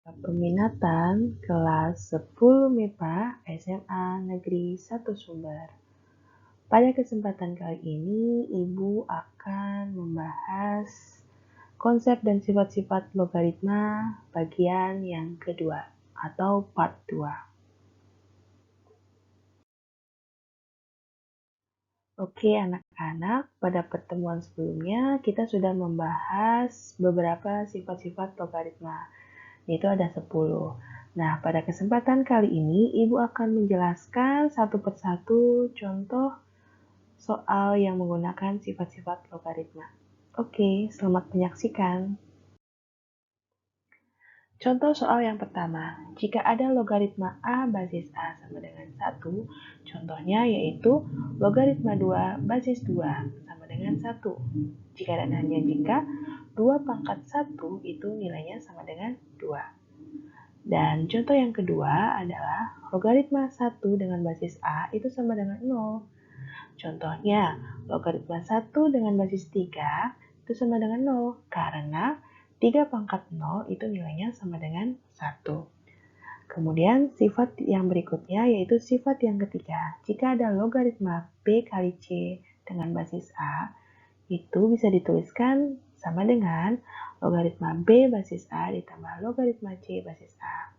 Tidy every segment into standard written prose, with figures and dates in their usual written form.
Peminatan kelas 10 MIPA SMA Negeri 1 Sumber. Pada kesempatan kali ini, Ibu akan membahas konsep dan sifat-sifat logaritma bagian yang kedua atau part 2. Oke anak-anak, pada pertemuan sebelumnya kita sudah membahas beberapa sifat-sifat logaritma, yaitu ada 10. Nah, pada kesempatan kali ini Ibu akan menjelaskan satu persatu contoh soal yang menggunakan sifat-sifat logaritma. Oke, selamat menyaksikan. Contoh soal yang pertama, jika ada logaritma A basis A sama dengan 1, contohnya yaitu logaritma 2 basis 2 sama dengan 1. Jika dan hanya jika 2 pangkat 1 itu nilainya sama dengan 2. Dan contoh yang kedua adalah logaritma 1 dengan basis A itu sama dengan 0. Contohnya, logaritma 1 dengan basis 3 itu sama dengan 0 karena 3 pangkat 0 itu nilainya sama dengan 1. Kemudian sifat yang berikutnya yaitu sifat yang ketiga. Jika ada logaritma B kali C dengan basis A, itu bisa dituliskan sama dengan logaritma B basis A ditambah logaritma C basis A.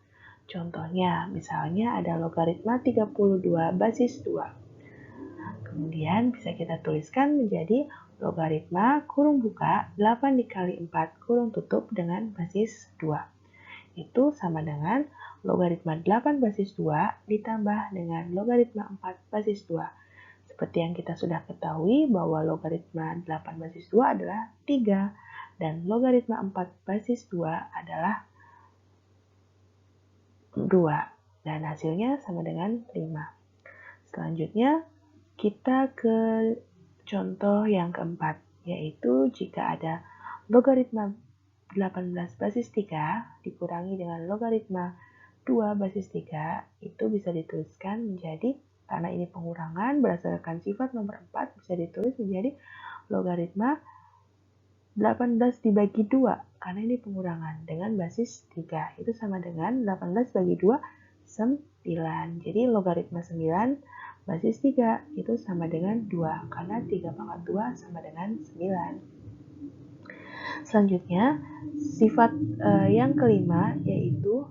Contohnya, misalnya ada logaritma 32 basis 2. Kemudian bisa kita tuliskan menjadi logaritma kurung buka 8 dikali 4 kurung tutup dengan basis 2. Itu sama dengan logaritma 8 basis 2 ditambah dengan logaritma 4 basis 2. Seperti yang kita sudah ketahui bahwa logaritma 8 basis 2 adalah 3 dan logaritma 4 basis 2 adalah 2 dan hasilnya sama dengan 5. Selanjutnya kita ke contoh yang keempat, yaitu jika ada logaritma 18 basis 3 dikurangi dengan logaritma 2 basis 3, itu bisa dituliskan menjadi, karena ini pengurangan berdasarkan sifat nomor 4, bisa ditulis menjadi logaritma 18 dibagi 2, karena ini pengurangan dengan basis 3, itu sama dengan 18 bagi 2, 9. Jadi logaritma 9 basis 3 itu sama dengan 2, karena 3 pangkat 2 sama dengan 9. Selanjutnya, sifat yang kelima yaitu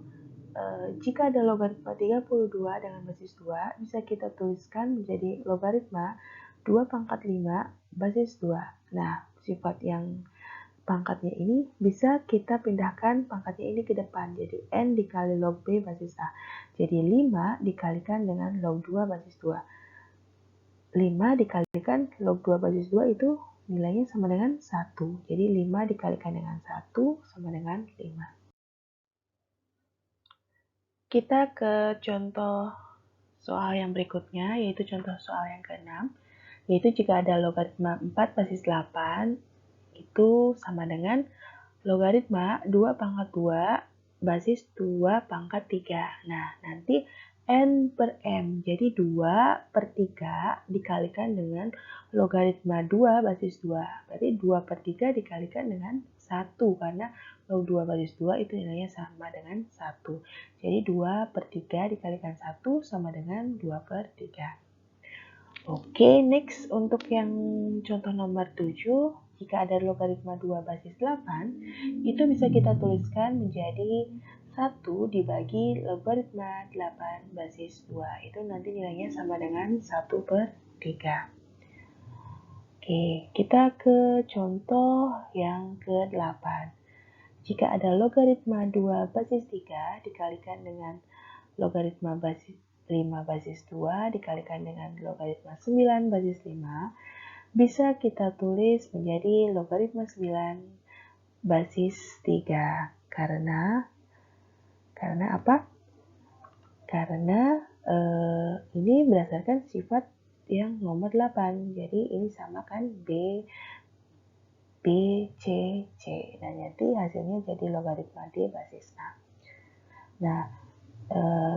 jika ada logaritma 32 dengan basis 2, bisa kita tuliskan menjadi logaritma 2 pangkat 5 basis 2. Nah, sifat yang pangkatnya ini bisa kita pindahkan pangkatnya ini ke depan, jadi N dikali log B basis A. Jadi 5 dikalikan dengan log 2 basis 2. 5 dikalikan log 2 basis 2 itu nilainya sama dengan 1. Jadi 5 dikalikan dengan 1 sama dengan 5. Kita ke contoh soal yang berikutnya, yaitu contoh soal yang ke-6, yaitu jika ada logaritma 4 basis 8, itu sama dengan logaritma 2 pangkat 2 basis 2 pangkat 3. Nah, nanti N per M, jadi 2 per 3 dikalikan dengan logaritma 2 basis 2. Berarti 2 per 3 dikalikan dengan 1, karena log 2 basis 2 itu nilainya sama dengan 1. Jadi 2 per 3 dikalikan 1 sama dengan 2 per 3. Oke, next untuk yang contoh nomor 7, jika ada logaritma 2 basis 8, itu bisa kita tuliskan menjadi 1 dibagi logaritma 8 basis 2. Itu nanti nilainya sama dengan 1 per 3. Oke, kita ke contoh yang ke-8. Jika ada logaritma 2 basis 3 dikalikan dengan logaritma basis 5 basis 2 dikalikan dengan logaritma 9 basis 5, bisa kita tulis menjadi logaritma 9 basis 3. Karena apa? Karena ini berdasarkan sifat yang nomor 8. Jadi ini sama kan B, C, C. Dan nanti hasilnya jadi logaritma D basis A. Nah,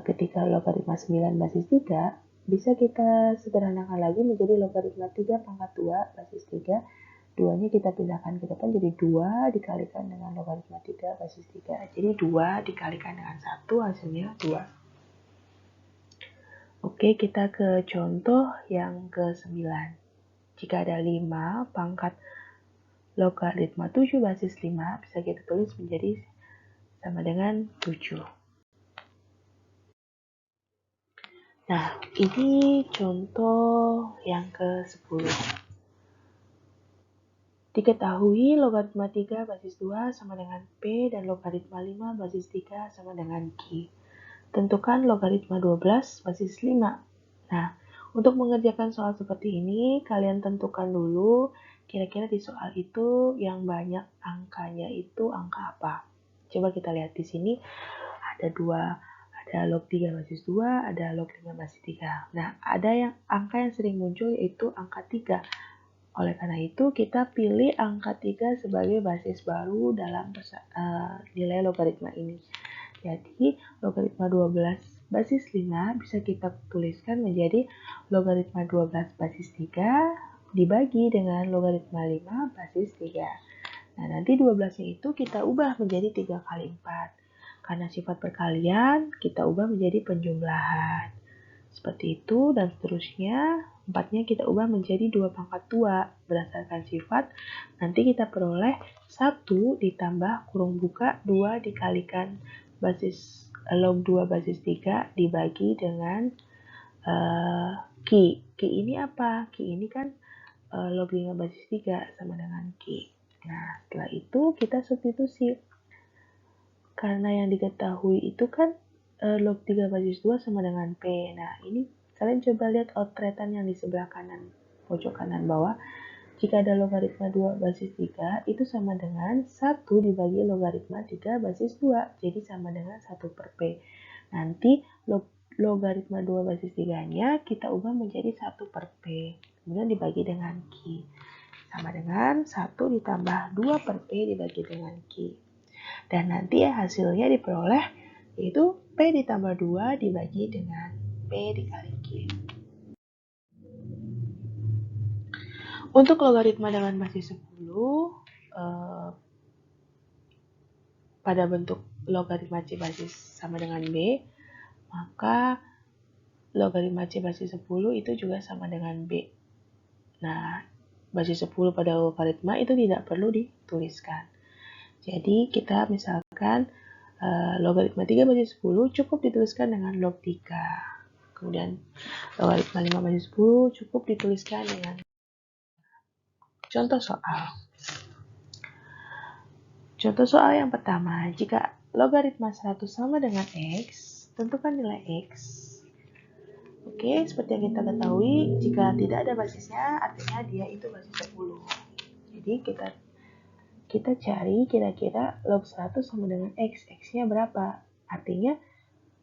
ketika logaritma 9 basis 3, bisa kita sederhanakan lagi menjadi logaritma 3 pangkat 2 basis 3 2-nya kita pindahkan ke depan jadi 2 dikalikan dengan logaritma 3 basis 3. Jadi 2 dikalikan dengan 1 hasilnya 2. Oke, kita ke contoh yang ke-9. Jika ada 5 pangkat logaritma 7 basis 5 bisa kita tulis menjadi sama dengan 7. Nah, ini contoh yang ke-10. Diketahui logaritma 3 basis 2 sama dengan P dan logaritma 5 basis 3 sama dengan Q. Tentukan logaritma 12 basis 5. Nah, untuk mengerjakan soal seperti ini, kalian tentukan dulu kira-kira di soal itu yang banyak angkanya itu angka apa. Coba kita lihat di sini ada log 3 basis 2, ada log 5 basis 3. Nah, ada angka yang sering muncul yaitu angka 3. Oleh karena itu, kita pilih angka 3 sebagai basis baru dalam nilai logaritma ini. Jadi, logaritma 12 basis 5 bisa kita tuliskan menjadi logaritma 12 basis 3 dibagi dengan logaritma 5 basis 3. Nah, nanti 12-nya itu kita ubah menjadi 3 kali 4. Karena sifat perkalian, kita ubah menjadi penjumlahan. Seperti itu, dan seterusnya. 4-nya kita ubah menjadi 2 pangkat 2 berdasarkan sifat. Nanti kita peroleh 1 ditambah kurung buka 2 dikalikan basis log 2 basis 3 dibagi dengan Q. Q ini apa? Q ini kan log 5 basis 3 sama dengan Q. Nah, setelah itu kita substitusi. Karena yang diketahui itu kan log 3 basis 2 sama dengan P. Nah, ini kalian coba lihat outretan yang di sebelah kanan, pojok kanan bawah. Jika ada logaritma 2 basis 3, itu sama dengan 1 dibagi logaritma 3 basis 2. Jadi sama dengan 1 per P. Nanti logaritma 2 basis 3-nya kita ubah menjadi 1 per P. Kemudian dibagi dengan Q. Sama dengan 1 ditambah 2 per P dibagi dengan Q. Dan nanti hasilnya diperoleh yaitu P ditambah 2 dibagi dengan P dikali Q. Untuk logaritma dengan basis 10, pada bentuk logaritma C basis sama dengan B, maka logaritma C basis 10 itu juga sama dengan B. Nah, basis 10 pada logaritma itu tidak perlu dituliskan. Jadi, kita misalkan logaritma 3 basis 10 cukup dituliskan dengan log 3. Kemudian logaritma 5 basis 10 cukup dituliskan dengan contoh soal. Contoh soal yang pertama, jika logaritma 100 sama dengan X, tentukan nilai X. Oke, seperti yang kita ketahui, jika tidak ada basisnya, artinya dia itu basis 10. Jadi kita cari kira-kira log 100 sama dengan X. X-nya berapa? Artinya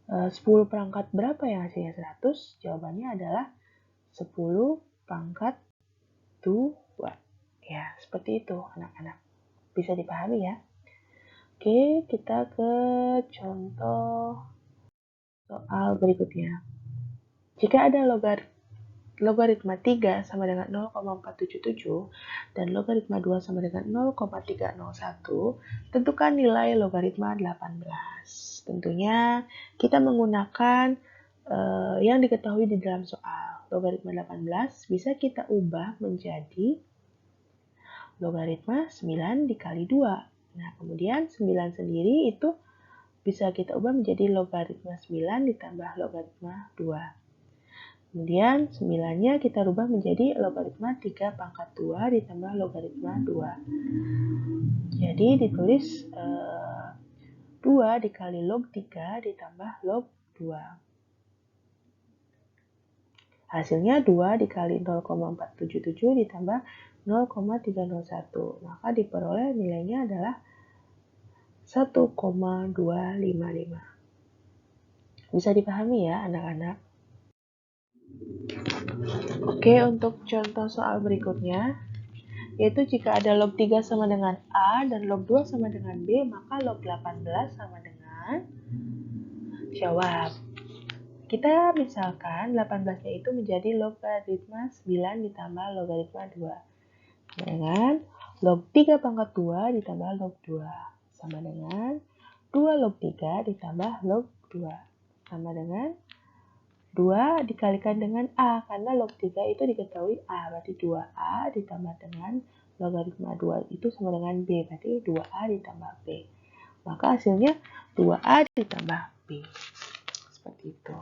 10 perangkat berapa yang hasilnya 100? Jawabannya adalah 10 pangkat 2. Ya, seperti itu anak-anak. Bisa dipahami ya? Oke, kita ke contoh soal berikutnya. Jika ada logaritma 3 sama dengan 0,477 dan logaritma 2 sama dengan 0,301, tentukan nilai logaritma 18. Tentunya kita menggunakan yang diketahui di dalam soal. Logaritma 18 bisa kita ubah menjadi logaritma 9 dikali 2. Nah, kemudian 9 sendiri itu bisa kita ubah menjadi logaritma 9 ditambah logaritma 2. Kemudian 9-nya kita rubah menjadi logaritma 3 pangkat 2 ditambah logaritma 2. Jadi ditulis 2 dikali log 3 ditambah log 2. Hasilnya 2 dikali 0,477 ditambah 0,301. Maka diperoleh nilainya adalah 1,255. Bisa dipahami ya anak-anak? Oke, untuk contoh soal berikutnya, yaitu jika ada log 3 sama dengan A dan log 2 sama dengan B, maka log 18 sama dengan jawab. Kita misalkan 18-nya itu menjadi logaritma 9 ditambah logaritma 2. dengan log 3 pangkat 2 ditambah log 2 sama dengan 2 log 3 ditambah log 2 sama dengan 2 dikalikan dengan A, karena log 3 itu diketahui A, berarti 2A ditambah dengan logaritma 2 itu sama dengan B, berarti 2A ditambah B. Maka hasilnya 2A ditambah B. Seperti itu.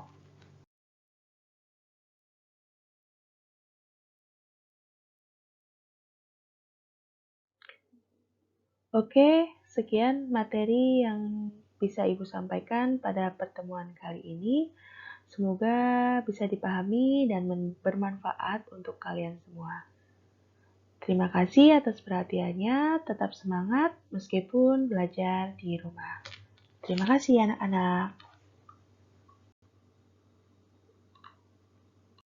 Oke, sekian materi yang bisa Ibu sampaikan pada pertemuan kali ini. Semoga bisa dipahami dan bermanfaat untuk kalian semua. Terima kasih atas perhatiannya, tetap semangat meskipun belajar di rumah. Terima kasih anak-anak.